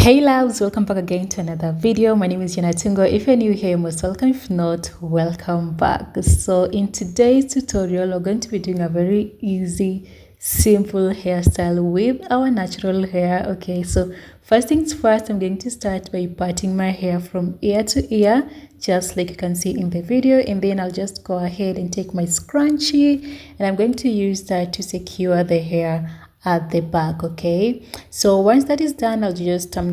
Hey loves, welcome back again to another video. My name is Janatungo. If you're new here, most welcome. If not, welcome back. So in today's tutorial, we're going to be doing a very easy, simple hairstyle with our natural hair. Okay, so first things first, I'm going to start by parting my hair from ear to ear, just like you can see in the video, and then I'll just go ahead and take my scrunchie, and I'm going to use that to secure the hair at the back. Okay, so once that is done, I'm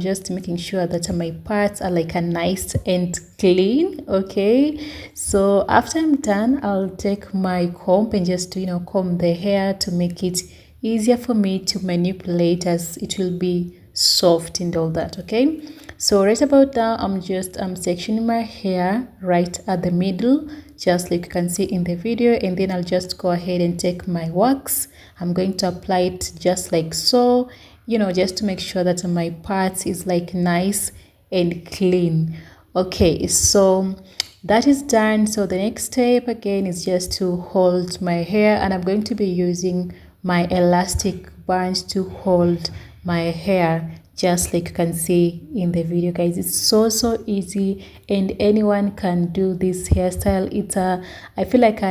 just making sure that my parts are like a nice and clean. Okay, so after I'm done, I'll take my comb and just comb the hair to make it easier for me to manipulate, as it will be soft and all that. Okay, so right about now, I'm sectioning my hair right at the middle, just like you can see in the video, and then I'll just go ahead and take my wax. I'm going to apply it just like so, just to make sure that my parts is like nice and clean. Okay, so that is done. So the next step again is just to hold my hair, and I'm going to be using my elastic bands to hold my hair, just like you can see in the video, guys. It's so easy and anyone can do this hairstyle. I feel like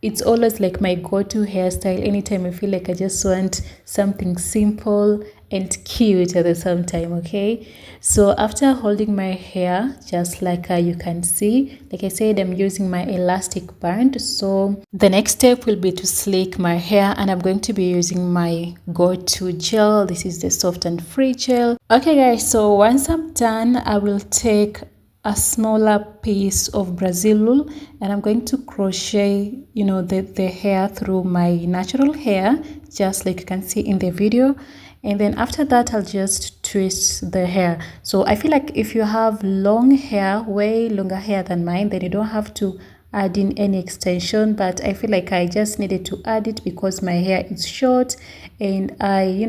it's always like my go-to hairstyle anytime I feel like I just want something simple and cute at the same time. Okay, so after holding my hair, just like you can see, like I said, I'm using my elastic band. So the next step will be to slick my hair, and I'm going to be using my go-to gel. This is the Softnfree Gel. Okay guys, so once I'm done, I will take a smaller piece of Bristle wool, and I'm going to crochet the hair through my natural hair, just like you can see in the video. And then after that, I'll just twist the hair. So I feel like if you have long hair, way longer hair than mine, then you don't have to add in any extension, but I feel like I just needed to add it because my hair is short, and I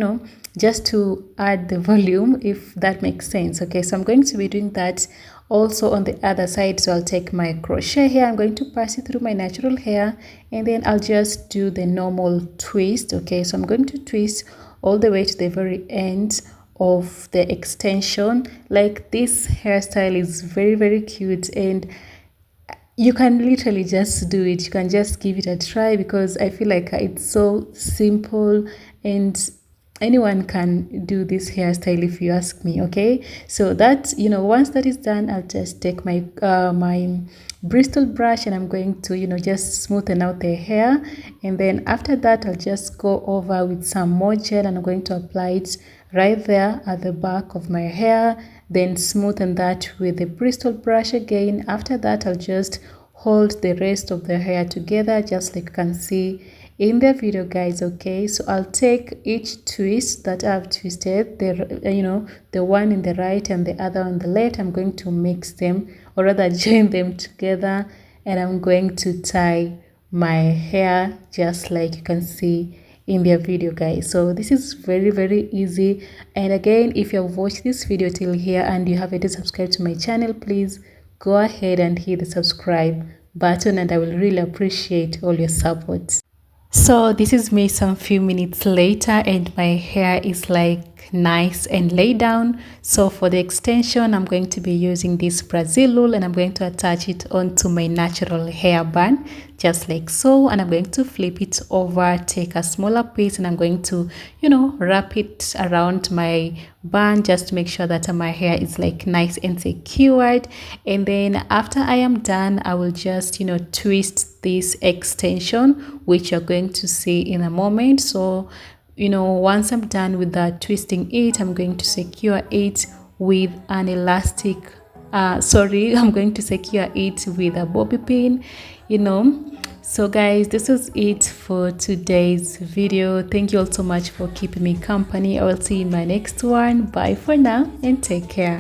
just to add the volume, if that makes sense. Okay, so I'm going to be doing that also on the other side. So I'll take my crochet here, I'm going to pass it through my natural hair, and then I'll just do the normal twist. Okay, so I'm going to twist all the way to the very end of the extension. Like, this hairstyle is very cute, and you can literally just do it. You can just give it a try, because I feel like it's so simple and anyone can do this hairstyle, if you ask me. Okay, so that once that is done, I'll just take my my Bristle brush, and I'm going to just smoothen out the hair. And then after that, I'll just go over with some more gel, and I'm going to apply it right there at the back of my hair, then smoothen that with the Bristle brush again. After that, I'll just hold the rest of the hair together, just like you can see in the video, guys. Okay, so I'll take each twist that I've twisted, the one in the right and the other on the left. I'm going to mix them, or rather join them together, and I'm going to tie my hair, just like you can see in their video, guys. So this is very easy. And again, if you have watched this video till here and you haven't subscribed to my channel, please go ahead and hit the subscribe button, and I will really appreciate all your support. So this is me some few minutes later, and my hair is like nice and laid down. So for the extension, I'm going to be using this Bristle wool, and I'm going to attach it onto my natural hair band, just like so. And I'm going to flip it over, take a smaller piece, and I'm going to wrap it around my band, just to make sure that my hair is like nice and secured. And then after I am done, I will just twist this extension, which you're going to see in a moment. So once I'm done with that twisting it, I'm going to secure it with an elastic I'm going to secure it with a bobby pin. So guys, this is it for today's video. Thank you all so much for keeping me company. I will see you in my next one. Bye for now, and take care.